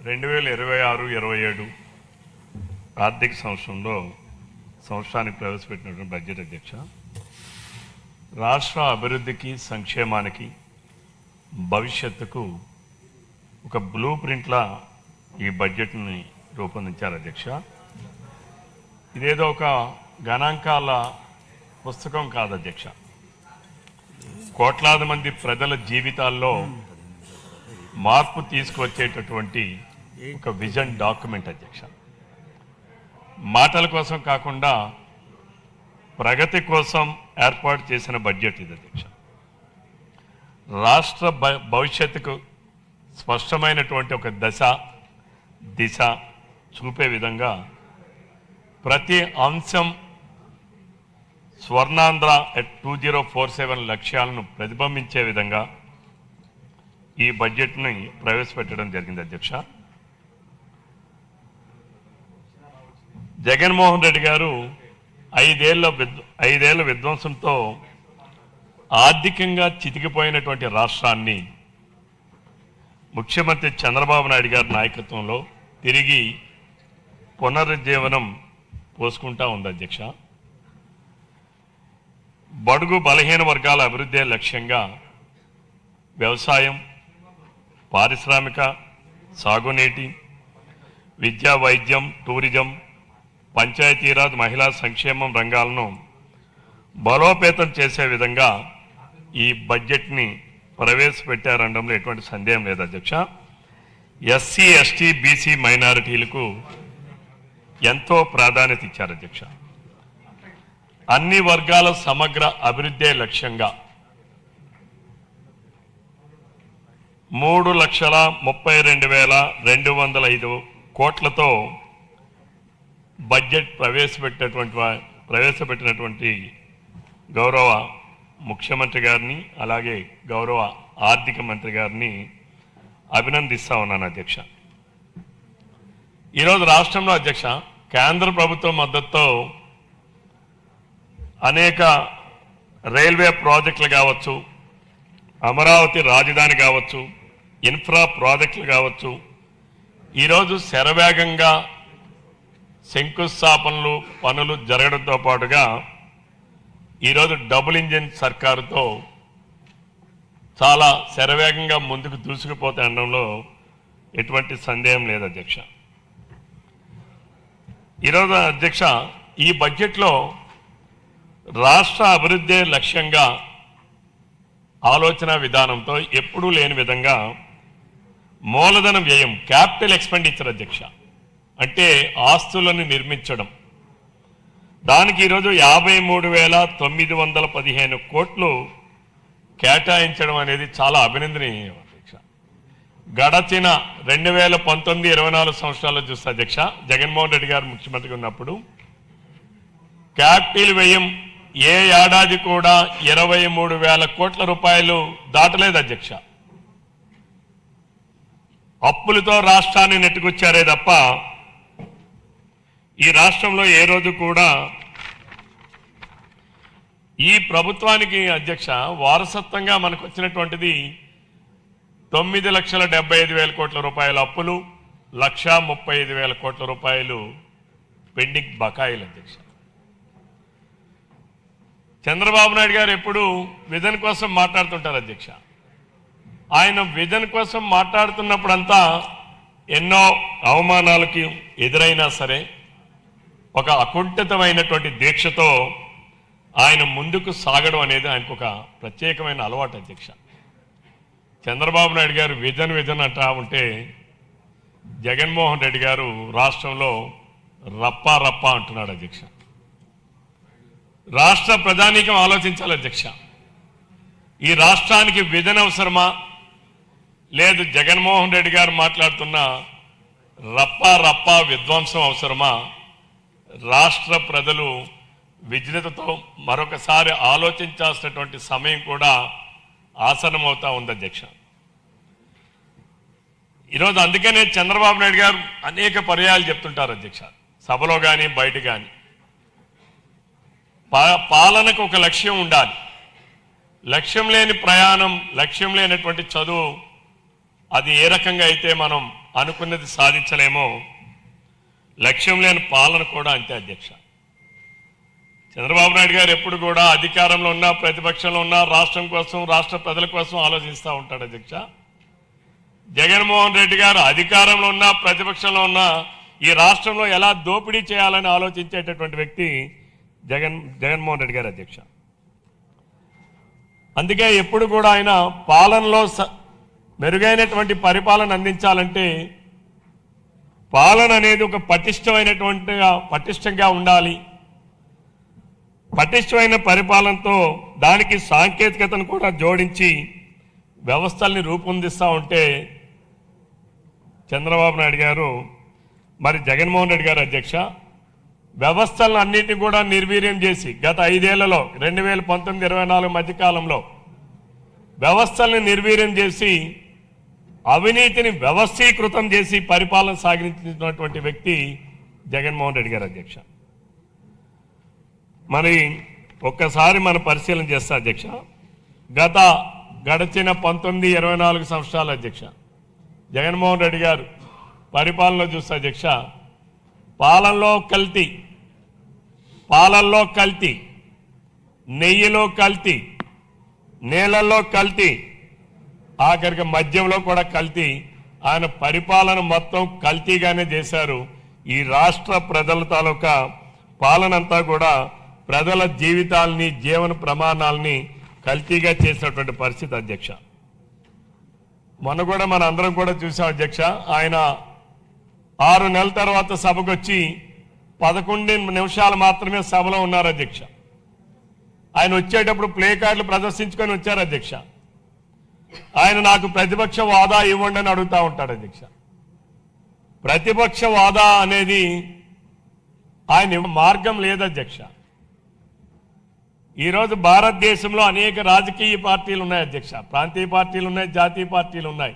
2026-27 ఆర్థిక సంవత్సరానికి ప్రవేశపెట్టినటువంటి బడ్జెట్ అధ్యక్ష, రాష్ట్ర అభివృద్ధికి సంక్షేమానికి భవిష్యత్తుకు ఒక బ్లూ ప్రింట్లా ఈ బడ్జెట్ని రూపొందించారు అధ్యక్ష. ఇదేదో ఒక గణాంకాల పుస్తకం కాదు అధ్యక్ష. కోట్లాది మంది ప్రజల జీవితాల్లో మార్పు తీసుకువచ్చేటటువంటి ఒక విజన్ డాక్యుమెంట్ అధ్యక్ష. మాటల కోసం కాకుండా ప్రగతి కోసం ఏర్పాటు చేసిన బడ్జెట్ ఇది అధ్యక్ష. రాష్ట్ర భవిష్యత్తుకు స్పష్టమైనటువంటి ఒక దిశ చూపే విధంగా ప్రతి అంశం స్వర్ణాంధ్ర 2047 లక్ష్యాలను ప్రతిబింబించే విధంగా ఈ బడ్జెట్ని ప్రవేశపెట్టడం జరిగింది అధ్యక్ష. జగన్మోహన్ రెడ్డి గారు ఐదేళ్ల విధ్వంసంతో ఆర్థికంగా చితికిపోయినటువంటి రాష్ట్రాన్ని ముఖ్యమంత్రి చంద్రబాబు నాయుడు గారి నాయకత్వంలో తిరిగి పునరుజ్జీవనం పోసుకుంటా ఉంది అధ్యక్ష. బడుగు బలహీన వర్గాల అభివృద్ధి లక్ష్యంగా వ్యవసాయం, పారిశ్రామిక, సాగునీటి, విద్యా, వైద్యం, టూరిజం, పంచాయతీరాజ్, మహిళా సంక్షేమం రంగాలను బలోపేతం చేసే విధంగా ఈ బడ్జెట్ని ప్రవేశపెట్టారనడంలో ఎటువంటి సందేహం లేదు అధ్యక్ష. ఎస్సీ, ఎస్టీ, బీసీ మైనారిటీలకు ఎంతో ప్రాధాన్యత ఇచ్చారు అధ్యక్ష. అన్ని వర్గాల సమగ్ర అభివృద్ధి లక్ష్యంగా 3,32,205 కోట్లతో బడ్జెట్ ప్రవేశపెట్టినటువంటి గౌరవ ముఖ్యమంత్రి గారిని, అలాగే గౌరవ ఆర్థిక మంత్రి గారిని అభినందిస్తా ఉన్నాను అధ్యక్ష. ఈరోజు రాష్ట్రంలో అధ్యక్ష కేంద్ర ప్రభుత్వం మద్దతుతో అనేక రైల్వే ప్రాజెక్టులు కావచ్చు, అమరావతి రాజధాని కావచ్చు, ఇన్ఫ్రా ప్రాజెక్టులు కావచ్చు, ఈరోజు శరవేగంగా శంకుస్థాపనలు పనులు జరగడంతో పాటుగా ఈరోజు డబుల్ ఇంజిన్ సర్కారుతో చాలా శరవేగంగా ముందుకు దూసుకుపోతే అనడంలో ఎటువంటి సందేహం లేదు అధ్యక్ష. ఈరోజు అధ్యక్ష ఈ బడ్జెట్లో రాష్ట్ర అభివృద్ధి లక్ష్యంగా ఆలోచన విధానంతో ఎప్పుడూ లేని విధంగా మూలధన వ్యయం, క్యాపిటల్ ఎక్స్పెండిచర్ అధ్యక్ష, అంటే ఆస్తులను నిర్మించడం, దానికి ఈరోజు 53,915 కోట్లు కేటాయించడం అనేది చాలా అభినందనీయం అధ్యక్ష. గడచిన 2019-24 సంవత్సరాల్లో చూస్తే అధ్యక్ష జగన్మోహన్ రెడ్డి గారు ముఖ్యమంత్రిగా ఉన్నప్పుడు క్యాపిటల్ వ్యయం ఏ ఏడాది కూడా 23,000 కోట్ల రూపాయలు దాటలేదు అధ్యక్ష. అప్పులతో రాష్ట్రాన్ని నెట్టుకొచ్చారే తప్ప ఈ రాష్ట్రంలో ఏ రోజు కూడా ఈ ప్రభుత్వానికి అధ్యక్ష వారసత్వంగా మనకు వచ్చినటువంటిది 9,75,000 కోట్ల రూపాయల అప్పులు, 1,35,000 కోట్ల రూపాయలు పెండింగ్ బకాయిలు అధ్యక్ష. చంద్రబాబు నాయుడు గారు ఎప్పుడు విజన్ కోసం మాట్లాడుతుంటారు అధ్యక్ష. ఆయన విజన్ కోసం మాట్లాడుతున్నప్పుడంతా ఎన్నో అవమానాలకి ఎదురైనా సరే ఒక అకుంఠితమైనటువంటి దీక్షతో ఆయన ముందుకు సాగడం అనేది ఆయనకు ఒక ప్రత్యేకమైన అలవాటు అధ్యక్ష. చంద్రబాబు నాయుడు గారు విజన్ అంటా ఉంటే జగన్మోహన్ రెడ్డి గారు రాష్ట్రంలో రప్పా అంటున్నాడు అధ్యక్ష. రాష్ట్ర ప్రజానీకం ఆలోచించాలి అధ్యక్ష. ఈ రాష్ట్రానికి విజన్ అవసరమా, లేదు జగన్మోహన్ రెడ్డి గారు మాట్లాడుతున్న రప్పా విధ్వంసం అవసరమా? రాష్ట్ర ప్రజలు విజ్ఞతతో మరొకసారి ఆలోచించాల్సినటువంటి సమయం కూడా ఆసన్నమవుతా ఉంది అధ్యక్ష. ఈరోజు అందుకనే చంద్రబాబు నాయుడు గారు అనేక పర్యాయాలు చెప్తుంటారు అధ్యక్ష, సభలో కానీ బయట కానీ, పాలనకు ఒక లక్ష్యం ఉండాలి. లక్ష్యం లేని ప్రయాణం, లక్ష్యం లేనటువంటి చదువు అది ఏ రకంగా అయితే మనం అనుకున్నది సాధించలేమో లక్ష్యం లేని పాలన కూడా అంతే అధ్యక్ష. చంద్రబాబు నాయుడు గారు ఎప్పుడు కూడా అధికారంలో ఉన్నా ప్రతిపక్షంలో ఉన్నా రాష్ట్రం కోసం రాష్ట్ర ప్రజల కోసం ఆలోచిస్తూ ఉంటాడు అధ్యక్ష. జగన్మోహన్ రెడ్డి గారు అధికారంలో ఉన్నా ప్రతిపక్షంలో ఉన్నా ఈ రాష్ట్రంలో ఎలా దోపిడీ చేయాలని ఆలోచించేటటువంటి వ్యక్తి జగన్మోహన్ రెడ్డి గారు అధ్యక్ష. అందుకే ఎప్పుడు కూడా ఆయన పాలనలో మెరుగైనటువంటి పరిపాలన అందించాలంటే పాలన అనేది ఒక పటిష్టంగా ఉండాలి. పటిష్టమైన పరిపాలనతో దానికి సాంకేతికతను కూడా జోడించి వ్యవస్థల్ని రూపొందిస్తూ ఉంటే చంద్రబాబు నాయుడు గారు మరి జగన్మోహన్ రెడ్డి గారు అధ్యక్ష వ్యవస్థలను అన్నింటినీ కూడా నిర్వీర్యం చేసి గత 5 ఏళ్లలో 2019-24 మధ్యకాలంలో వ్యవస్థల్ని నిర్వీర్యం చేసి అవినీతిని వ్యవస్థీకృతం చేసి పరిపాలన సాగించినటువంటి వ్యక్తి జగన్మోహన్ రెడ్డి గారు అధ్యక్ష. మరి ఒక్కసారి మనం పరిశీలన చేస్తా అధ్యక్ష, గడిచిన 19-24 సంవత్సరాల అధ్యక్ష జగన్మోహన్ రెడ్డి గారు పరిపాలనలో చూస్తే అధ్యక్ష పాలల్లో కల్తీ, నెయ్యిలో కల్తీ, నేలల్లో కల్తీ, ఆఖరికి మద్యంలో కూడా కల్తీ. ఆయన పరిపాలన మొత్తం కల్తీగానే చేశారు. ఈ రాష్ట్ర ప్రజల తాలూకా పాలనంతా కూడా ప్రజల జీవితాలని జీవన ప్రమాణాలని కల్తీగా చేసినటువంటి పరిస్థితి అధ్యక్ష. మొన్న కూడా మన అందరం కూడా చూసాం అధ్యక్ష, ఆయన 6 నెలల తర్వాత సభకు వచ్చి 11 నిమిషాలు మాత్రమే సభలో ఉన్నారు అధ్యక్ష. ఆయన వచ్చేటప్పుడు ప్లే కార్డులు ప్రదర్శించుకొని వచ్చారు అధ్యక్ష. ఆయన నాకు ప్రతిపక్ష హోదా ఇవ్వండి అని అడుగుతా ఉంటాడు అధ్యక్ష. ప్రతిపక్ష హోదా అనేది ఆయన మార్గం లేదు అధ్యక్ష. ఈరోజు భారతదేశంలో అనేక రాజకీయ పార్టీలు ఉన్నాయి అధ్యక్ష. ప్రాంతీయ పార్టీలు ఉన్నాయి, జాతీయ పార్టీలు ఉన్నాయి.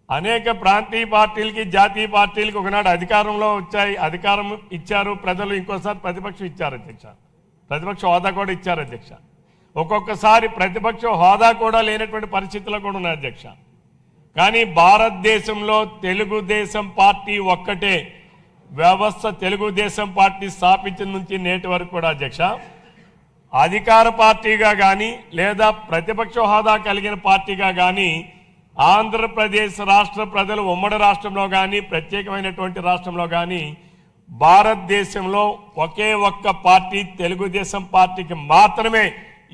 అనేక ప్రాంతీయ పార్టీలకి జాతీయ పార్టీలకి ఒకనాడు అధికారంలో అధికారం ఇచ్చారు ప్రజలు, ఇంకోసారి ప్రతిపక్షం ఇచ్చారు అధ్యక్ష. ప్రతిపక్ష హోదా కూడా ఇచ్చారు అధ్యక్ష. ఒక్కొక్కసారి ప్రతిపక్ష హోదా కూడా లేనటువంటి పరిస్థితులు కూడా ఉన్నాయి అధ్యక్ష. కానీ భారతదేశంలో తెలుగుదేశం పార్టీ ఒక్కటే వ్యవస్థ. తెలుగుదేశం పార్టీ స్థాపించిన నుంచి నేటి వరకు కూడా అధ్యక్ష అధికార పార్టీగా కానీ లేదా ప్రతిపక్ష హోదా కలిగిన పార్టీగా కానీ ఆంధ్రప్రదేశ్ రాష్ట్ర ప్రజలు ఉమ్మడి రాష్ట్రంలో కానీ ప్రత్యేకమైనటువంటి రాష్ట్రంలో కానీ భారతదేశంలో ఒకే ఒక్క పార్టీ తెలుగుదేశం పార్టీకి మాత్రమే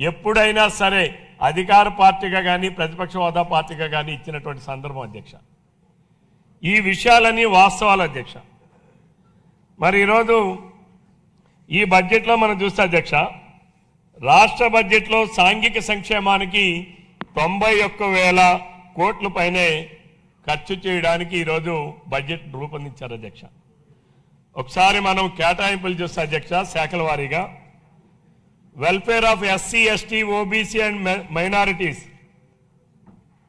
ఎప్పుడైనా సరే అధికార పార్టీగా కానీ ప్రతిపక్ష హోదా పార్టీగా కానీ ఇచ్చినటువంటి సందర్భం అధ్యక్ష. ఈ విషయాలన్నీ వాస్తవాలు అధ్యక్ష. మరి ఈరోజు ఈ బడ్జెట్లో మనం చూస్తే అధ్యక్ష రాష్ట్ర బడ్జెట్లో సాంఘిక సంక్షేమానికి 91,000 కోట్ల పైనే ఖర్చు చేయడానికి ఈరోజు బడ్జెట్ రూపొందించారు అధ్యక్ష. ఒకసారి మనం కేటాయింపులు చూస్తే అధ్యక్ష శాఖల వారీగా welfare of SC ST OBC and minorities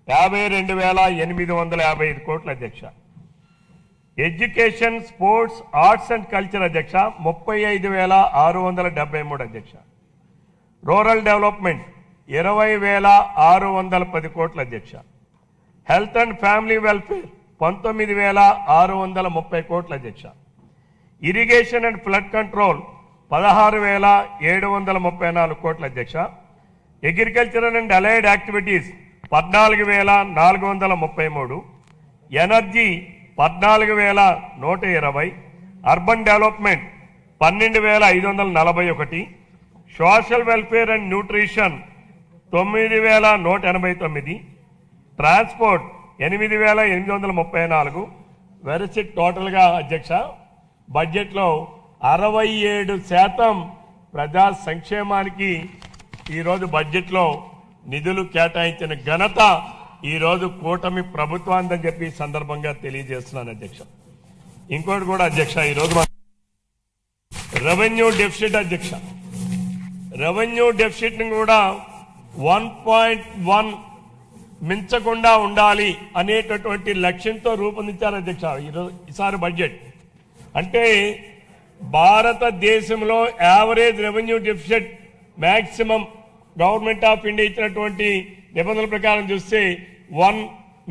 52,855 కోట్ల అధ్యక్ష. Education sports arts and culture అధ్యక్ష 35,673 అధ్యక్ష. రూరల్ డెవలప్మెంట్ 20,610 కోట్ల అధ్యక్ష. హెల్త్ అండ్ ఫ్యామిలీ వెల్ఫేర్ 19,630 కోట్ల అధ్యక్ష. ఇరిగేషన్ అండ్ ఫ్లడ్ కంట్రోల్ 16,734 కోట్ల అధ్యక్ష. Agricultural and allied activities 14,433. Energy 14,120. Urban development 12,541. Social welfare and nutrition 9,189. Transport 8,834. వెరసి టోటల్గా అధ్యక్ష బడ్జెట్లో 67% ప్రజా సంక్షేమానికి ఈరోజు బడ్జెట్లో నిధులు కేటాయించిన ఘనత ఈరోజు కూటమి ప్రభుత్వాన్ని చెప్పి సందర్భంగా తెలియజేస్తున్నాను అధ్యక్ష. ఇంకోటి కూడా అధ్యక్ష ఈరోజు రెవెన్యూ డెఫిసిట్ అధ్యక్ష. రెవెన్యూ డెఫిసిట్ ని కూడా 1.1 మించకుండా ఉండాలి అనేటటువంటి లక్ష్యంతో రూపొందించారు అధ్యక్ష ఈసారి బడ్జెట్. అంటే భారతదేశంలో average revenue deficit maximum government of India ఇచ్చినటువంటి నిబంధనల ప్రకారం చూస్తే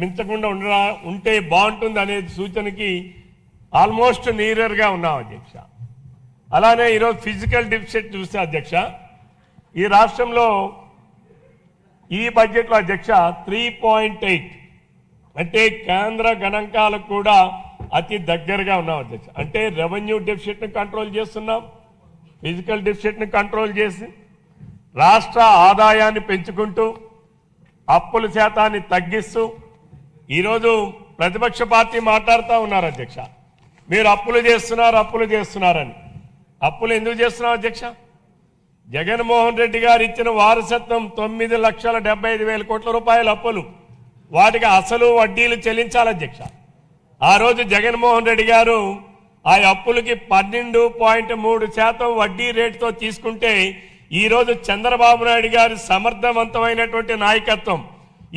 మించకుండా ఉంటే బాగుంటుంది అనే సూచనకి ఆల్మోస్ట్ నీరర్గా ఉన్నాం అధ్యక్ష. అలానే ఈరోజు ఫిజికల్ డెఫిసిట్ చూస్తే అధ్యక్ష, ఈ రాష్ట్రంలో ఈ బడ్జెట్లో అధ్యక్ష 3.8 అంటే కేంద్ర గణాంకాలకు కూడా అతి దగ్గరగా ఉన్నాం అధ్యక్ష. అంటే రెవెన్యూ డెఫిసిట్ని కంట్రోల్ చేస్తున్నాం, ఫిజికల్ డెఫిసిట్ని కంట్రోల్ చేసి రాష్ట్ర ఆదాయాన్ని పెంచుకుంటూ అప్పుల శాతాన్ని తగ్గిస్తూ ఈరోజు ప్రతిపక్ష పార్టీ మాట్లాడుతూ ఉన్నారు అధ్యక్ష, మీరు అప్పులు చేస్తున్నారని. అప్పులు ఎందుకు చేస్తున్నాం అధ్యక్ష? జగన్మోహన్ రెడ్డి గారు ఇచ్చిన వారసత్వం 9,75,000 కోట్ల రూపాయల అప్పులు, వాటికి అసలు వడ్డీలు చెల్లించాలి అధ్యక్ష. ఆ రోజు జగన్మోహన్ రెడ్డి గారు ఆ అప్పులకి 12.3% వడ్డీ రేటుతో తీసుకుంటే ఈరోజు చంద్రబాబు నాయుడు గారి సమర్థవంతమైనటువంటి నాయకత్వం,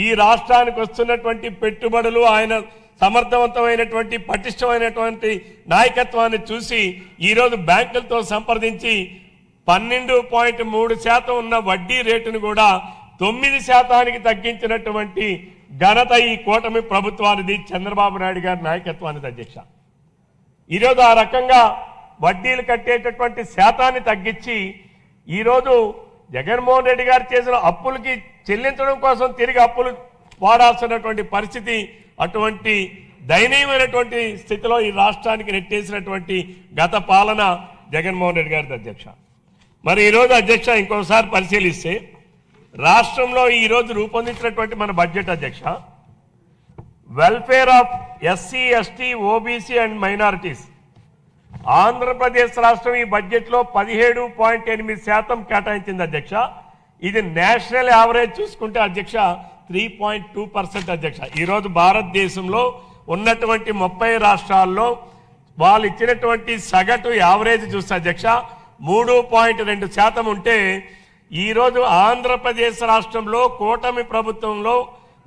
ఈ రాష్ట్రానికి వస్తున్నటువంటి పెట్టుబడులు, ఆయన సమర్థవంతమైనటువంటి పటిష్టమైనటువంటి నాయకత్వాన్ని చూసి ఈరోజు బ్యాంకులతో సంప్రదించి 12.3% ఉన్న వడ్డీ రేటును కూడా 9% తగ్గించినటువంటి ఘనత ఈ కూటమి ప్రభుత్వానిది, చంద్రబాబు నాయుడు గారి నాయకత్వానికి అధ్యక్ష. ఈరోజు ఆ రకంగా వడ్డీలు కట్టేటటువంటి శాతాన్ని తగ్గించి ఈరోజు జగన్మోహన్ రెడ్డి గారు చేసిన అప్పులకి చెల్లించడం కోసం తిరిగి అప్పులు వాడాల్సినటువంటి పరిస్థితి, అటువంటి దయనీయమైనటువంటి స్థితిలో ఈ రాష్ట్రానికి నెట్టేసినటువంటి గత పాలన జగన్మోహన్ రెడ్డి గారిది అధ్యక్ష. మరి ఈరోజు అధ్యక్ష ఇంకోసారి పరిశీలిస్తే రాష్ట్రంలో ఈరోజు రూపొందించినటువంటి మన బడ్జెట్ అధ్యక్ష, welfare of SC, ST, OBC and minorities, Andhra Pradesh రాష్ట్రం ఈ బడ్జెట్లో 17.8% కేటాయించింది అధ్యక్ష. ఇది నేషనల్ యావరేజ్ చూసుకుంటే అధ్యక్ష 3.2% అధ్యక్ష. ఈరోజు భారతదేశంలో ఉన్నటువంటి 30 రాష్ట్రాల్లో వాళ్ళు ఇచ్చినటువంటి సగటు యావరేజ్ చూస్తే అధ్యక్ష 3.2% ఉంటే ఈరోజు ఆంధ్రప్రదేశ్ రాష్ట్రంలో కూటమి ప్రభుత్వంలో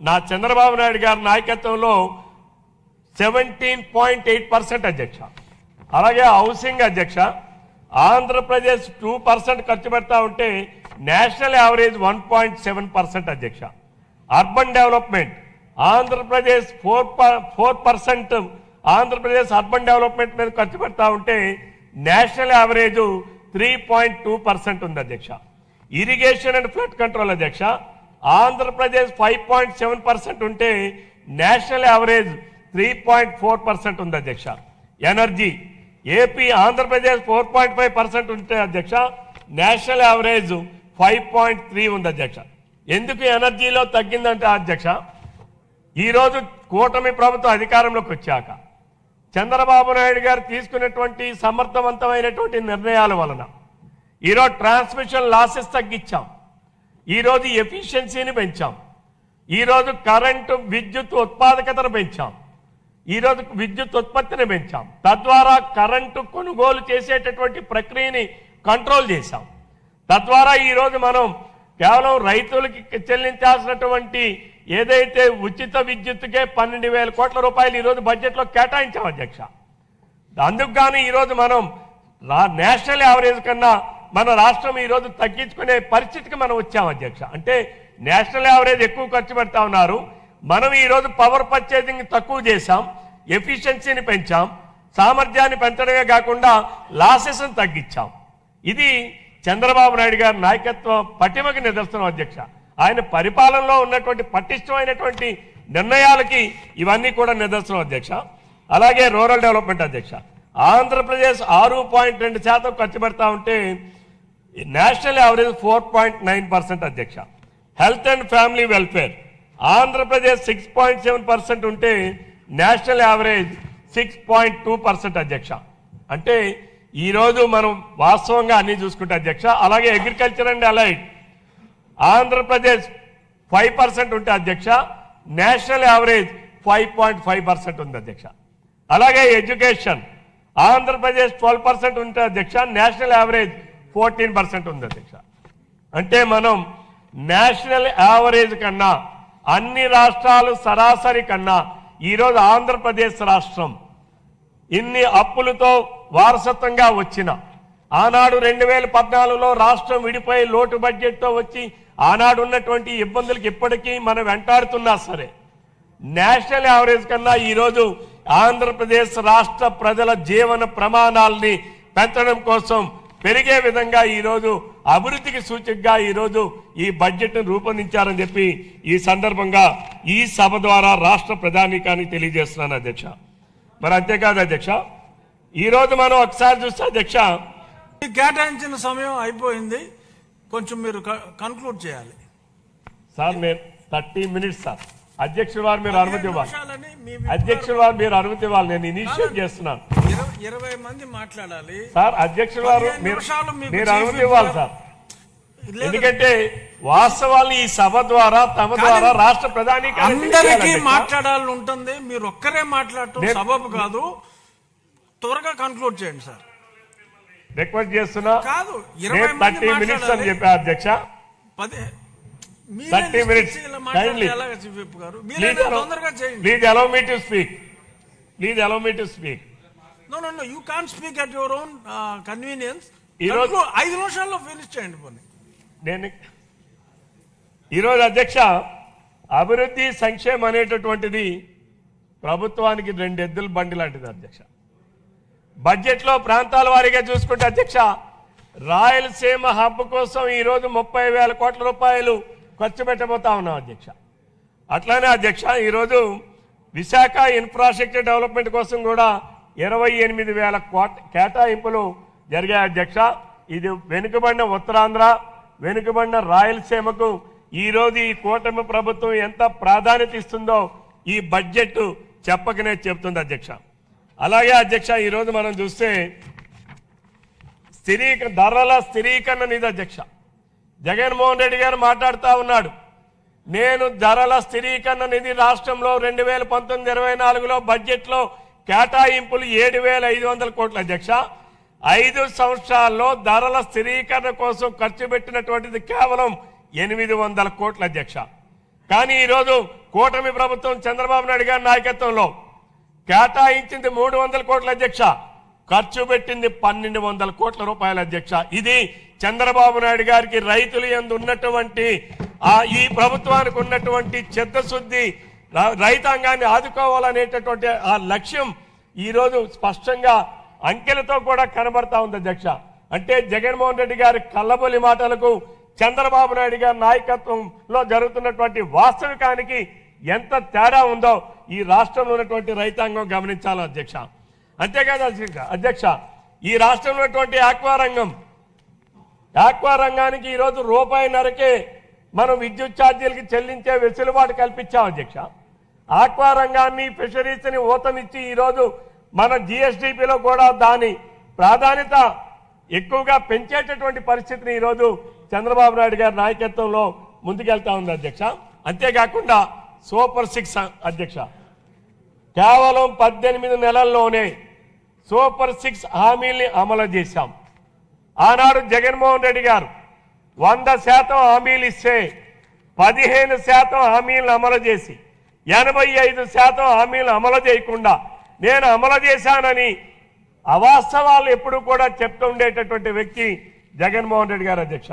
నా చంద్రబాబు నాయుడు గారి నాయకత్వంలో 17.8% అధ్యక్ష. అలాగే హౌసింగ్ అధ్యక్ష, ఆంధ్రప్రదేశ్ 2% ఖర్చు పెడతా ఉంటే నేషనల్ యావరేజ్ 1.7% అధ్యక్ష. Urban development Andhra Pradesh 4% Andhra Pradesh urban development మీద ఖర్చు పెడతా ఉంటే నేషనల్ యావరేజ్ 3.2% ఉంది అధ్యక్ష. ఇరిగేషన్ అండ్ ఫ్లడ్ కంట్రోల్ అధ్యక్ష, ఆంధ్రప్రదేశ్ 5.7% ఉంటే నేషనల్ యావరేజ్ 3.4% ఉంది అధ్యక్ష. ఎనర్జీ ఏపీ ఆంధ్రప్రదేశ్ 4.5% ఉంటే అధ్యక్ష, నేషనల్ యావరేజ్ 5.3 ఉంది అధ్యక్ష. ఎందుకు ఎనర్జీలో తగ్గిందంటే అధ్యక్ష, ఈరోజు కూటమి ప్రభుత్వం అధికారంలోకి వచ్చాక చంద్రబాబు నాయుడు గారు తీసుకున్నటువంటి సమర్థవంతమైనటువంటి నిర్ణయాల వలన ఈరోజు ట్రాన్స్మిషన్ లాసెస్ తగ్గించాం, ఈరోజు ఎఫిషియన్సీని పెంచాం, ఈరోజు కరెంటు విద్యుత్ ఉత్పాదకతను పెంచాం, ఈరోజు విద్యుత్ ఉత్పత్తిని పెంచాం, తద్వారా కరెంటు కొనుగోలు చేసేటటువంటి ప్రక్రియని కంట్రోల్ చేశాం. తద్వారా ఈరోజు మనం కేవలం రైతులకి చెల్లించాల్సినటువంటి ఏదైతే ఉచిత విద్యుత్తుకే 12,000 కోట్ల రూపాయలు ఈరోజు బడ్జెట్లో కేటాయించాం అధ్యక్ష. అందుకు కానీ ఈరోజు మనం నేషనల్ యావరేజ్ కన్నా మన రాష్ట్రం ఈరోజు తగ్గించుకునే పరిస్థితికి మనం వచ్చాం అధ్యక్ష. అంటే నేషనల్ యావరేజ్ ఎక్కువ ఖర్చు పెడతా ఉన్నారు, మనం ఈరోజు పవర్ పర్చేసింగ్ తక్కువ చేశాం, ఎఫిషియన్సీని పెంచాం, సామర్థ్యాన్ని పెంచడమే కాకుండా లాసెస్ని తగ్గించాం. ఇది చంద్రబాబు నాయుడు గారి నాయకత్వం పటిమకి నిదర్శనం అధ్యక్ష. ఆయన పరిపాలనలో ఉన్నటువంటి పటిష్టమైనటువంటి నిర్ణయాలకి ఇవన్నీ కూడా నిదర్శనం అధ్యక్ష. అలాగే రూరల్ డెవలప్మెంట్ అధ్యక్ష, ఆంధ్రప్రదేశ్ 6.2% ఖర్చు పెడతా ఉంటే నేషనల్ యావరేజ్ 4.9% అధ్యక్ష. Health and family welfare Andhra Pradesh 6.7% ఉంటే నేషనల్ యావరేజ్ 6.2% అధ్యక్ష. అంటే ఈరోజు మనం వాస్తవంగా అన్ని చూసుకుంటే అధ్యక్ష. అలాగే అగ్రికల్చర్ అండ్ అలైడ్ ఆంధ్రప్రదేశ్ 5% ఉంటే అధ్యక్ష, నేషనల్ యావరేజ్ 5.5% ఉంది అధ్యక్ష. అలాగే ఎడ్యుకేషన్ ఆంధ్రప్రదేశ్ 12% ఉంటే అధ్యక్ష, నేషనల్ యావరేజ్ 14% ఉంది అధ్యక్ష. అంటే మనం నేషనల్ యావరేజ్ కన్నా అన్ని రాష్ట్రాలు సరాసరి కన్నా ఈరోజు ఆంధ్రప్రదేశ్ రాష్ట్రం ఇన్ని అప్పులతో వారసత్వంగా వచ్చిన ఆనాడు 2014లో రాష్ట్రం విడిపోయి లోటు బడ్జెట్తో వచ్చి ఆనాడు ఉన్నటువంటి ఇబ్బందులకు ఇప్పటికీ మనం వెంటాడుతున్నా సరే నేషనల్ యావరేజ్ కన్నా ఈరోజు ఆంధ్రప్రదేశ్ రాష్ట్ర ప్రజల జీవన ప్రమాణాలని పెంచడం కోసం పెరిగే విధంగా ఈరోజు అభివృద్ధికి సూచికగా ఈరోజు ఈ బడ్జెట్ను రూపొందించారని చెప్పి ఈ సందర్భంగా ఈ సభ ద్వారా రాష్ట్ర ప్రధానికానికి తెలియజేస్తున్నాను అధ్యక్ష. మరి అంతేకాదు అధ్యక్ష, ఈరోజు మనం ఒకసారి చూస్తే అధ్యక్ష, కేటాయించిన సమయం అయిపోయింది, కొంచెం మీరు కన్క్లూడ్ చేయాలి సార్. నేను 30 మినిట్స్ సార్. అధ్యక్షుడు వారు మీరు అనుమతి ఇవ్వాలి. అధ్యక్షుడు వారు మీరు అనుమతి ఇవ్వాలి. నేను ఇనిషియేట్ చేస్తున్నాను. 20 మంది మాట్లాడాలి సార్. అధ్యక్షుడు వారు మీరు అనుమతి ఇవ్వాలి సార్. ఎందుకంటే వాస్తవాలు ఈ సభ ద్వారా తమ ద్వారా రాష్ట్ర ప్రధాని అందరికీ మాట్లాడాలని ఉంటుంది. మీరు ఒక్కరే మాట్లాడటం సబబు కాదు. త్వరగా కన్క్లూడ్ చేయండి సార్. రిక్వెస్ట్ చేస్తున్నా. కాదు 30 మినిట్స్ అని చెప్పా అధ్యక్ష. 30 minutes. Kindly. Please allow me to speak. Please allow me to speak. No. You can't speak at your own convenience. 5 నిమిషాల్లో ఫినిష్ చేయండి పోనీ. ఈరోజు అధ్యక్ష, అభివృద్ధి సంక్షేమం అనేటటువంటిది ప్రభుత్వానికి 2 ఎద్దుల బండి లాంటిది అధ్యక్ష. బడ్జెట్లో ప్రాంతాల వారీగా చూసుకుంటే అధ్యక్ష, రాయలసీమ హబ్ కోసం ఈరోజు 30,000 కోట్ల రూపాయలు ఖర్చు పెట్టబోతా ఉన్నాం అధ్యక్ష. అట్లానే అధ్యక్ష, ఈరోజు విశాఖ ఇన్ఫ్రాస్ట్రక్చర్ డెవలప్మెంట్ కోసం కూడా 28,000 కోట్ల కేటాయింపులు జరిగాయి అధ్యక్ష. ఇది వెనుకబడిన ఉత్తరాంధ్ర, వెనుకబడిన రాయలసీమకు ఈరోజు ఈ కూటమి ప్రభుత్వం ఎంత ప్రాధాన్యత ఇస్తుందో ఈ బడ్జెట్ చెప్పకనే చెప్తుంది అధ్యక్ష. అలాగే అధ్యక్ష, ఈరోజు మనం చూస్తే ధరల స్థిరీకరణ నిధి అధ్యక్ష, జగన్మోహన్ రెడ్డి గారు మాట్లాడుతూ ఉన్నాడు. నేను ధరల స్థిరీకరణ నిధి రాష్ట్రంలో 2019-24లో బడ్జెట్లో కేటాయింపులు 7,500 కోట్ల అధ్యక్ష. 5 సంవత్సరాల్లో ధరల స్థిరీకరణ కోసం ఖర్చు పెట్టినటువంటిది కేవలం 800 కోట్ల అధ్యక్ష. కానీ ఈరోజు కూటమి ప్రభుత్వం చంద్రబాబు నాయుడు గారి నాయకత్వంలో కేటాయించింది 300 కోట్ల అధ్యక్ష, ఖర్చు పెట్టింది 1,200 కోట్ల రూపాయల అధ్యక్ష. ఇది చంద్రబాబు నాయుడు గారికి రైతులు యందు ఉన్నటువంటి ఈ ప్రభుత్వానికి ఉన్నటువంటి చిత్తశుద్ధి, రైతాంగాన్ని ఆదుకోవాలనేటటువంటి ఆ లక్ష్యం ఈరోజు స్పష్టంగా అంకెలతో కూడా కనబడతా ఉంది అధ్యక్ష. అంటే జగన్మోహన్ రెడ్డి గారి కల్లబొలి మాటలకు చంద్రబాబు నాయుడు గారి నాయకత్వంలో జరుగుతున్నటువంటి వాస్తవికానికి ఎంత తేడా ఉందో ఈ రాష్ట్రంలో ఉన్నటువంటి రైతాంగం గమనించాలి అధ్యక్ష. అంతేకాదు అధ్యక్ష, ఈ రాష్ట్రంలో ఉన్నటువంటి ఆక్వా రంగానికి ఈరోజు ₹1.5కే మనం విద్యుత్ ఛార్జీలకి చెల్లించే వెసులుబాటు కల్పించాం అధ్యక్ష. ఆక్వా రంగాన్ని, ఫిషరీస్ని ఊతమిచ్చి ఈరోజు మన జిఎస్డిపిలో కూడా దాని ప్రాధాన్యత ఎక్కువగా పెంచేటటువంటి పరిస్థితిని ఈరోజు చంద్రబాబు నాయుడు గారి నాయకత్వంలో ముందుకెళ్తా ఉంది అధ్యక్ష. అంతేకాకుండా సూపర్ 6 అధ్యక్ష, కేవలం 18 నెలల్లోనే సూపర్ 6 హామీల్ని అమలు చేశాం. ఆనాడు జగన్మోహన్ రెడ్డి గారు 100% హామీలు ఇస్తే 15% హామీలను అమలు చేసి 85% హామీలను అమలు చేయకుండా నేను అమలు చేశానని అవాస్తవాలు ఎప్పుడు కూడా చెప్తుండేటటువంటి వ్యక్తి జగన్మోహన్ రెడ్డి గారు అధ్యక్ష.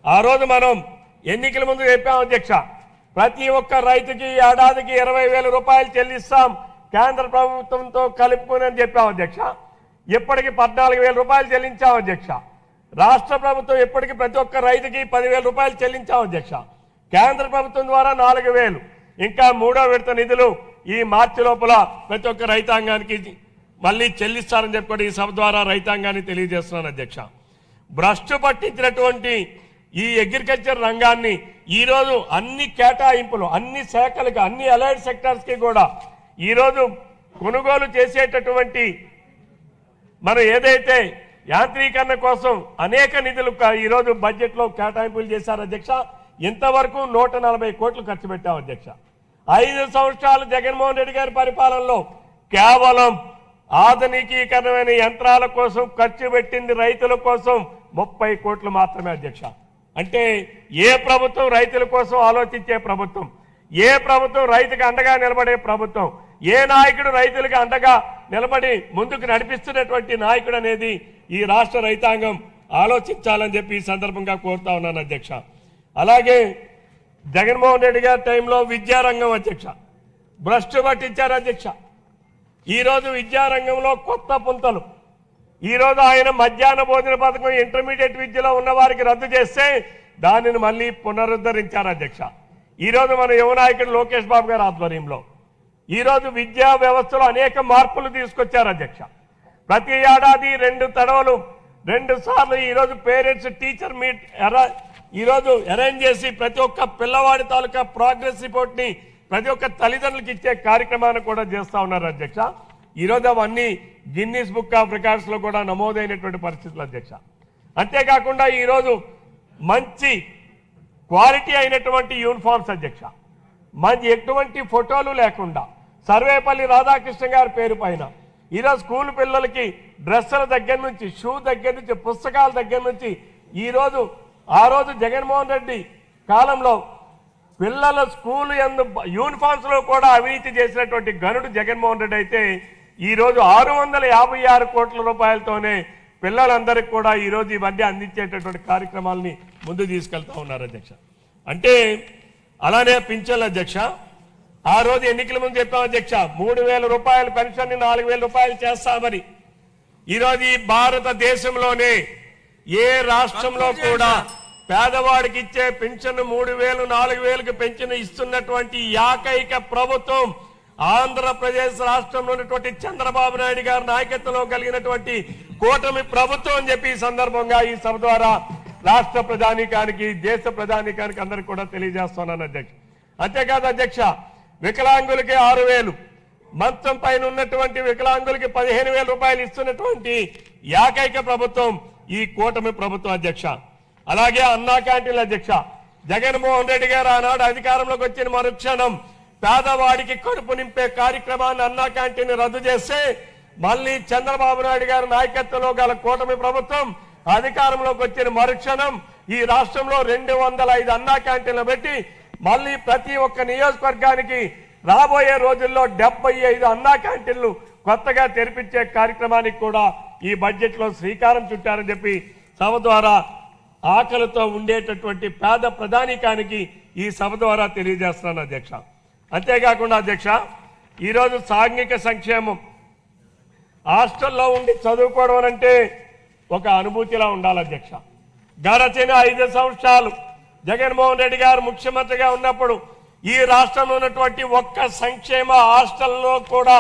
ఆ రోజు మనం ఎన్నికల ముందు చెప్పాం అధ్యక్ష, ప్రతి ఒక్క రైతుకి ఏడాదికి 20,000 రూపాయలు చెల్లిస్తాం కేంద్ర ప్రభుత్వంతో కలుపుకుని అని చెప్పాం అధ్యక్ష. ఇప్పటికి 14,000 రూపాయలు చెల్లించాం అధ్యక్ష. రాష్ట్ర ప్రభుత్వం ఇప్పటికి ప్రతి ఒక్క రైతుకి 10,000 రూపాయలు చెల్లించాం అధ్యక్ష. కేంద్ర ప్రభుత్వం ద్వారా 4,000, ఇంకా 3వ విడత నిధులు ఈ మార్చి లోపల ప్రతి ఒక్క రైతాంగానికి మళ్ళీ చెల్లిస్తారని చెప్పి ఈ సభ ద్వారా రైతాంగాన్ని తెలియజేస్తున్నాను అధ్యక్ష. భ్రష్టు పట్టించినటువంటి ఈ అగ్రికల్చర్ రంగాన్ని ఈరోజు అన్ని కేటాయింపులు, అన్ని శాఖలకు, అన్ని అలైడ్ సెక్టర్స్కి కూడా ఈరోజు కొనుగోలు చేసేటటువంటి మనం ఏదైతే యాంత్రీకరణ కోసం అనేక నిధులు ఈరోజు బడ్జెట్లో కేటాయింపులు చేశారు అధ్యక్ష. ఇంతవరకు 140 కోట్లు ఖర్చు పెట్టాం అధ్యక్ష. 5 సంవత్సరాలు జగన్మోహన్ రెడ్డి గారి పరిపాలనలో కేవలం ఆధునికీకరణమైన యంత్రాల కోసం ఖర్చు పెట్టింది రైతుల కోసం 30 కోట్లు మాత్రమే అధ్యక్ష. అంటే ఏ ప్రభుత్వం రైతుల కోసం ఆలోచించే ప్రభుత్వం, ఏ ప్రభుత్వం రైతుకు అండగా నిలబడే ప్రభుత్వం, ఏ నాయకుడు రైతులకు అండగా నిలబడి ముందుకు నడిపిస్తున్నటువంటి నాయకుడు అనేది ఈ రాష్ట్ర రైతాంగం ఆలోచించాలని చెప్పి ఈ సందర్భంగా కోరుతా ఉన్నాను అధ్యక్ష. అలాగే జగన్మోహన్ రెడ్డి గారి టైంలో విద్యారంగం అధ్యక్ష, భ్రష్టు పట్టించారు అధ్యక్ష. ఈరోజు విద్యారంగంలో కొత్త పుంతలు. ఈరోజు ఆయన మధ్యాహ్న భోజన పథకం ఇంటర్మీడియట్ విద్యలో ఉన్న వారికి రద్దు చేస్తే దానిని మళ్ళీ పునరుద్ధరించారు అధ్యక్ష. ఈరోజు మన యువ నాయకుడు లోకేష్ బాబు గారి ఆధ్వర్యంలో ఈరోజు విద్యా వ్యవస్థలో అనేక మార్పులు తీసుకొచ్చారు అధ్యక్ష. ప్రతి ఏడాది 2 సార్లు ఈరోజు పేరెంట్స్ టీచర్ మీట్ ఈరోజు అరేంజ్ చేసి ప్రతి ఒక్క పిల్లవాడి తాలూకా ప్రోగ్రెస్ రిపోర్ట్ని ప్రతి ఒక్క తల్లిదండ్రులకు ఇచ్చే కార్యక్రమాన్ని కూడా చేస్తూ ఉన్నారు అధ్యక్ష. ఈరోజు అవన్నీ గిన్నీస్ బుక్ ఆఫ్ రికార్డ్స్లో కూడా నమోదైనటువంటి పరిస్థితులు అధ్యక్ష. అంతేకాకుండా ఈరోజు మంచి క్వాలిటీ అయినటువంటి యూనిఫామ్స్ అధ్యక్ష. మంచి ఎటువంటి ఫోటోలు లేకుండా సర్వేపల్లి రాధాకృష్ణ గారి పేరు పైన ఈరోజు స్కూల్ పిల్లలకి డ్రెస్సుల దగ్గర నుంచి, షూ దగ్గర నుంచి, పుస్తకాల దగ్గర నుంచి ఈరోజు ఆ రోజు జగన్మోహన్ రెడ్డి కాలంలో పిల్లల స్కూల్ యూనిఫామ్స్ లో కూడా అవినీతి చేసినటువంటి గనుడు జగన్మోహన్ రెడ్డి అయితే ఈరోజు 656 కోట్ల రూపాయలతోనే పిల్లలందరికీ కూడా ఈరోజు ఇవన్నీ అందించేటటువంటి కార్యక్రమాలని ముందు తీసుకెళ్తా ఉన్నారు అధ్యక్ష. అంటే అలానే పింఛన్ల అధ్యక్ష. ఆ రోజు ఎన్నికల ముందు చెప్పాం అధ్యక్ష, 3,000 రూపాయల పెన్షన్ ని 4,000 రూపాయలు చేస్తామని. ఈరోజు ఈ భారతదేశంలోనే ఏ రాష్ట్రంలో కూడా పేదవాడికి ఇచ్చే పెన్షన్ 3,000, 4,000కి పెన్షన్ ఇస్తున్నటువంటి ఏకైక ప్రభుత్వం ఆంధ్రప్రదేశ్ రాష్ట్రంలో ఉన్నటువంటి చంద్రబాబు నాయుడు గారి నాయకత్వంలో కలిగినటువంటి కూటమి ప్రభుత్వం అని చెప్పి ఈ సందర్భంగా ఈ సభ ద్వారా రాష్ట్ర ప్రధానికానికి, దేశ ప్రధానికానికి అందరికి కూడా తెలియజేస్తున్నాను అధ్యక్ష. అంతేకాదు అధ్యక్ష, వికలాంగులకి 6,000, మంచం పైన ఉన్నటువంటి వికలాంగులకి 15,000 రూపాయలు ఇస్తున్నటువంటి ఏకైక ప్రభుత్వం ఈ కూటమి ప్రభుత్వం అధ్యక్ష. అలాగే అన్నా క్యాంటీన్ల అధ్యక్ష. జగన్మోహన్ రెడ్డి గారు ఆనాడు అధికారంలోకి వచ్చిన మరుక్షణం పేదవాడికి కడుపు నింపే కార్యక్రమాన్ని అన్నా క్యాంటీన్ రద్దు చేస్తే మళ్ళీ చంద్రబాబు నాయుడు గారి నాయకత్వంలో గల కూటమి ప్రభుత్వం అధికారంలోకి వచ్చిన మరుక్షణం ఈ రాష్ట్రంలో 205 అన్నా క్యాంటీన్లు పెట్టి మళ్ళీ ప్రతి ఒక్క నియోజకవర్గానికి రాబోయే రోజుల్లో 75 అన్నా క్యాంటీన్లు కొత్తగా తెరిపించే కార్యక్రమానికి కూడా ఈ బడ్జెట్ లో శ్రీకారం చుట్టారని చెప్పి సభ ద్వారా ఆకలితో ఉండేటటువంటి పేద ప్రధానికానికి ఈ సభ ద్వారా తెలియజేస్తున్నాను అధ్యక్ష. అంతేకాకుండా అధ్యక్ష, ఈరోజు సాంఘిక సంక్షేమం హాస్టల్లో ఉండి చదువుకోవడం అంటే ఒక అనుభూతిలా ఉండాలి అధ్యక్ష. గడచిన 5 సంవత్సరాలు జగన్మోహన్ రెడ్డి గారు ముఖ్యమంత్రిగా ఉన్నప్పుడు ఈ రాష్ట్రంలో ఉన్నటువంటి ఒక్క సంక్షేమ హాస్టల్లో కూడా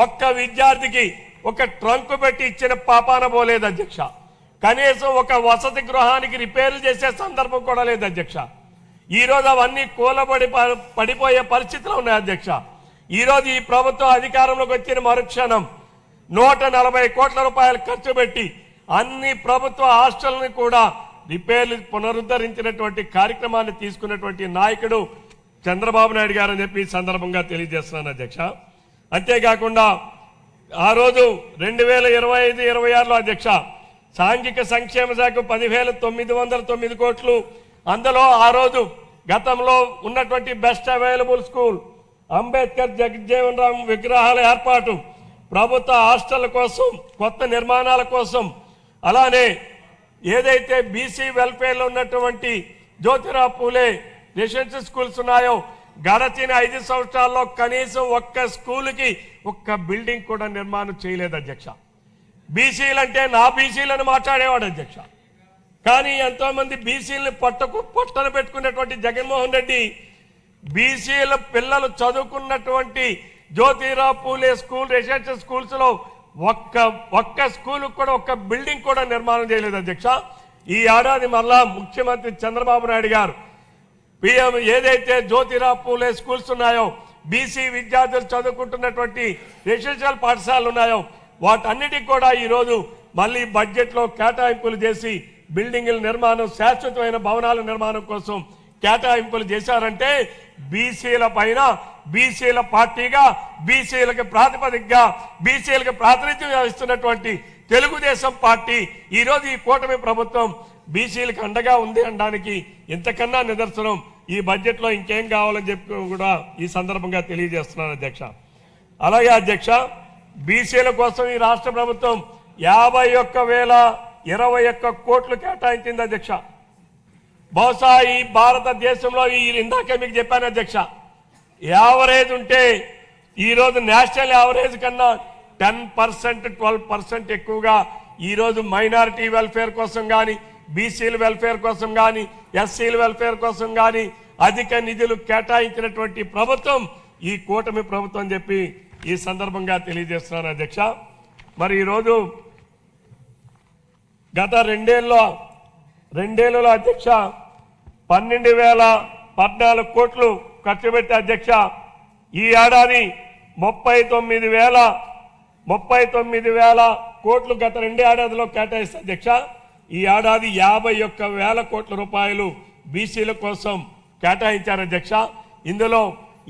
ఒక్క విద్యార్థికి ఒక ట్రంక్ పెట్టి ఇచ్చిన పాపాన పోలేదు అధ్యక్ష. కనీసం ఒక వసతి గృహానికి రిపేర్లు చేసే సందర్భం కూడా లేదు అధ్యక్ష. ఈరోజు అవన్నీ పడిపోయే పరిస్థితులు ఉన్నాయి అధ్యక్ష. ఈరోజు ఈ ప్రభుత్వం అధికారంలోకి వచ్చిన మరుక్షణం 140 కోట్ల రూపాయలు ఖర్చు పెట్టి అన్ని ప్రభుత్వ హాస్టల్ని కూడా రిపేర్లు పునరుద్ధరించినటువంటి కార్యక్రమాన్ని తీసుకున్నటువంటి నాయకుడు చంద్రబాబు నాయుడు గారు అని చెప్పి సందర్భంగా తెలియజేస్తున్నాను అధ్యక్ష. అంతేకాకుండా ఆ రోజు 2025-26లో అధ్యక్ష సాంఘిక సంక్షేమ శాఖ 10,909 కోట్లు. అందులో ఆ రోజు గతంలో ఉన్నటువంటి best available school, Ambedkar Jagjivan Ram విగ్రహాల ఏర్పాటు, ప్రభుత్వ హాస్టళ్ల కోసం, కొత్త నిర్మాణాల కోసం, అలానే ఏదైతే బీసీ వెల్ఫేర్లో ఉన్నటువంటి జ్యోతిరావు పూలే రెసిడెన్షియల్ స్కూల్స్ ఉన్నాయో గడచిన 5 సంవత్సరాల్లో కనీసం ఒక్క స్కూల్కి ఒక్క బిల్డింగ్ కూడా నిర్మాణం చేయలేదు అధ్యక్ష. బీసీలంటే నా బీసీలను మాట్లాడేవాడు అధ్యక్ష. కానీ ఎంతో మంది బీసీలను పొట్టన పెట్టుకున్నటువంటి జగన్మోహన్ రెడ్డి బీసీల పిల్లలు చదువుకున్నటువంటి Jyotirao Phule school, residential schools లో ఒక్క స్కూల్ కూడా ఒక్క బిల్డింగ్ కూడా నిర్మాణం చేయలేదు అధ్యక్ష. ఈ ఏడాది మళ్ళా ముఖ్యమంత్రి చంద్రబాబు నాయుడు గారు పిఎం ఏదైతే జ్యోతిరావు పూలే స్కూల్స్ ఉన్నాయో, బీసీ విద్యార్థులు చదువుకుంటున్నటువంటి రెసిడెన్షియల్ పాఠశాలలు ఉన్నాయో వాటన్నిటికి కూడా ఈరోజు మళ్ళీ బడ్జెట్ లో కేటాయింపులు చేసి బిల్డింగుల నిర్మాణం, శాశ్వతమైన భవనాల నిర్మాణం కోసం కేటాయింపులు చేశారంటే బీసీల పైన, బీసీల పార్టీగా, బీసీలకు ప్రాతిపదికగా, బీసీలకు ప్రాతినిధ్యం వహిస్తున్నటువంటి తెలుగుదేశం పార్టీ ఈరోజు ఈ కూటమి ప్రభుత్వం బీసీలకు అండగా ఉంది అనడానికి ఇంతకన్నా నిదర్శనం ఈ బడ్జెట్ లో ఇంకేం కావాలని చెప్పి కూడా ఈ సందర్భంగా తెలియజేస్తున్నాను అధ్యక్ష. అలాగే అధ్యక్ష, బీసీల కోసం ఈ రాష్ట్ర ప్రభుత్వం 51,021 కోట్లు కేటాయించింది అధ్యక్ష. బహుశా ఈ భారతదేశంలో ఇందాకే మీకు చెప్పాను అధ్యక్ష, యావరేజ్ ఉంటే ఈరోజు నేషనల్ యావరేజ్ కన్నా 10% 12% ఎక్కువగా ఈరోజు మైనారిటీ వెల్ఫేర్ కోసం కానీ, బీసీల వెల్ఫేర్ కోసం కానీ, ఎస్సీల వెల్ఫేర్ కోసం కానీ అధిక నిధులు కేటాయించినటువంటి ప్రభుత్వం ఈ కూటమి ప్రభుత్వం అని చెప్పి ఈ సందర్భంగా తెలియజేస్తున్నాను అధ్యక్ష. మరి ఈరోజు గత రెండేళ్లలో అధ్యక్ష 12,014 కోట్లు ఖర్చు పెట్టే అధ్యక్ష. ఈ ఏడాది 39,000 కోట్లు గత 2 ఏడాదిలో కేటాయిస్తే అధ్యక్ష. ఈ ఏడాది 51,000 కోట్ల రూపాయలు బీసీల కోసం కేటాయించారు అధ్యక్ష. ఇందులో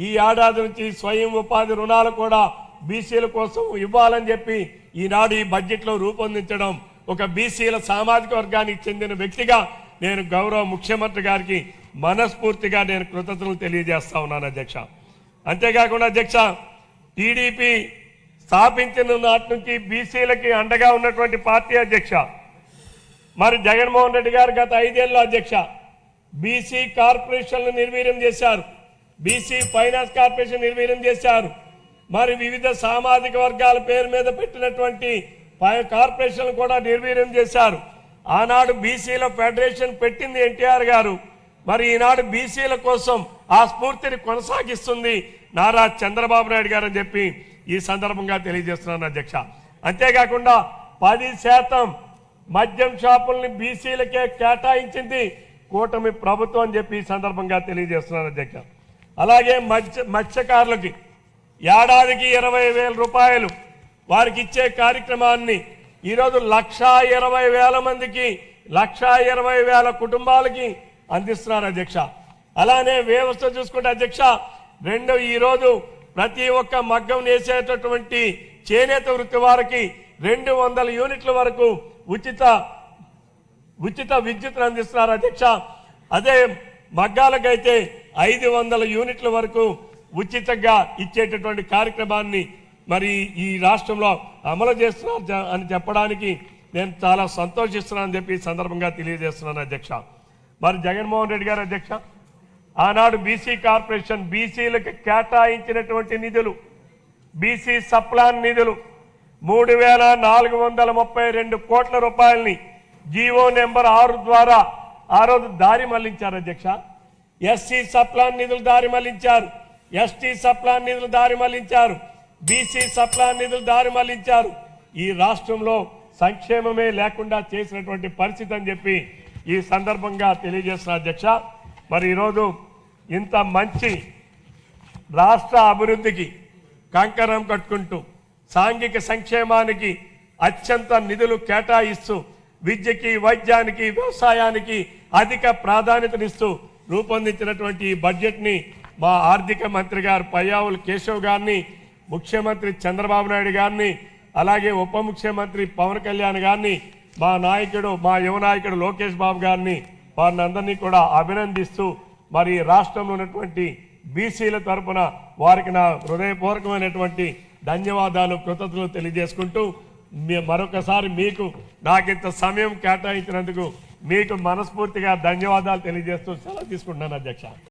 ఈ ఏడాది నుంచి స్వయం ఉపాధి రుణాలు కూడా బీసీల కోసం ఇవ్వాలని చెప్పి ఈనాడు ఈ బడ్జెట్లో రూపొందించడం ఒక బీసీల సామాజిక వర్గానికి చెందిన వ్యక్తిగా నేను గౌరవ ముఖ్యమంత్రి గారికి మనస్ఫూర్తిగా నేను కృతజ్ఞతలు తెలియజేస్తా ఉన్నాను అధ్యక్ష. అంతేకాకుండా అధ్యక్ష, టీడీపీ స్థాపించిన నాటి నుంచి బీసీలకి అండగా ఉన్నటువంటి పార్టీ అధ్యక్ష. మరి జగన్మోహన్ రెడ్డి గారు గత 5 ఏళ్ళలో అధ్యక్ష బీసీ కార్పొరేషన్లు నిర్వీర్యం చేశారు, బీసీ ఫైనాన్స్ కార్పొరేషన్ నిర్వీర్యం చేశారు. మరి వివిధ సామాజిక వర్గాల పేరు మీద పెట్టినటువంటి కార్పొరేషన్లు కూడా నిర్వీర్యం చేశారు. ఆనాడు బీసీల ఫెడరేషన్ పెట్టింది ఎన్టీఆర్ గారు. మరి ఈనాడు బీసీల కోసం ఆ స్ఫూర్తిని కొనసాగిస్తుంది నారా చంద్రబాబు నాయుడు గారు అని చెప్పి ఈ సందర్భంగా తెలియజేస్తున్నాను అధ్యక్ష. అంతేకాకుండా 10% మద్యం షాపుల్ని బీసీలకే కేటాయించింది కూటమి ప్రభుత్వం అని చెప్పి ఈ సందర్భంగా తెలియజేస్తున్నాను అధ్యక్ష. అలాగే మత్స్యకారులకి ఏడాదికి 20,000 రూపాయలు వారికి ఇచ్చే కార్యక్రమాన్ని ఈరోజు 1,20,000 మందికి 1,20,000 కుటుంబాలకి అందిస్తున్నారు అధ్యక్ష. అలానే వ్యవస్థ చూసుకుంటే అధ్యక్ష, ఈరోజు ప్రతి ఒక్క మగ్గం వేసేటటువంటి చేనేత వృత్తి వారికి 200 యూనిట్ల వరకు ఉచిత విద్యుత్తును అందిస్తున్నారు అధ్యక్ష. అదే మగ్గాలకైతే 500 యూనిట్ల వరకు ఉచితంగా ఇచ్చేటటువంటి కార్యక్రమాన్ని మరి ఈ రాష్ట్రంలో అమలు చేస్తున్నారు అని చెప్పడానికి నేను చాలా సంతోషిస్తున్నానని చెప్పి ఈ సందర్భంగా తెలియజేస్తున్నాను అధ్యక్ష. మరి జగన్మోహన్ రెడ్డి గారు అధ్యక్ష, ఆనాడు బీసీ కార్పొరేషన్ బీసీలకు కేటాయించినటువంటి నిధులు, బీసీ సప్లాన్ నిధులు 3,432 కోట్ల రూపాయలని జీవో నెంబర్ 6 ద్వారా ఆ రోజు దారి మళ్లించారు అధ్యక్ష. ఎస్సీ సప్లాన్ నిధులు దారి మళ్లించారు, ఎస్టీ సప్లాన్ నిధులు దారి మళ్లించారు, బీసీ సప్లాన్ నిధులు దారి మళ్లించారు. ఈ రాష్ట్రంలో సంక్షేమమే లేకుండా చేసినటువంటి పరిస్థితి అని చెప్పి ఈ సందర్భంగా తెలియజేస్తున్న అధ్యక్ష. మరి ఈరోజు ఇంత మంచి రాష్ట్ర అభివృద్ధికి కంకణం కట్టుకుంటూ సాంఘిక సంక్షేమానికి అత్యంత నిధులు కేటాయిస్తూ విద్యకి, వైద్యానికి, వ్యవసాయానికి అధిక ప్రాధాన్యతనిస్తూ రూపొందించినటువంటి ఈ బడ్జెట్ని మా ఆర్థిక మంత్రి గారు పయ్యావుల కేశవ్ గారిని, ముఖ్యమంత్రి చంద్రబాబు నాయుడు గారిని, అలాగే ఉప ముఖ్యమంత్రి పవన్ కళ్యాణ్ గారిని, మా యువ నాయకుడు లోకేష్ బాబు గారిని, వారిని అందరినీ కూడా అభినందిస్తూ మరి రాష్ట్రంలో ఉన్నటువంటి బీసీల తరపున వారికి నా హృదయపూర్వకమైనటువంటి ధన్యవాదాలు, కృతజ్ఞతలు తెలియజేసుకుంటూ మరొకసారి మీకు నాకింత సమయం కేటాయించినందుకు మీకు మనస్ఫూర్తిగా ధన్యవాదాలు తెలియజేస్తూ సెలవు తీసుకుంటున్నాను అధ్యక్ష.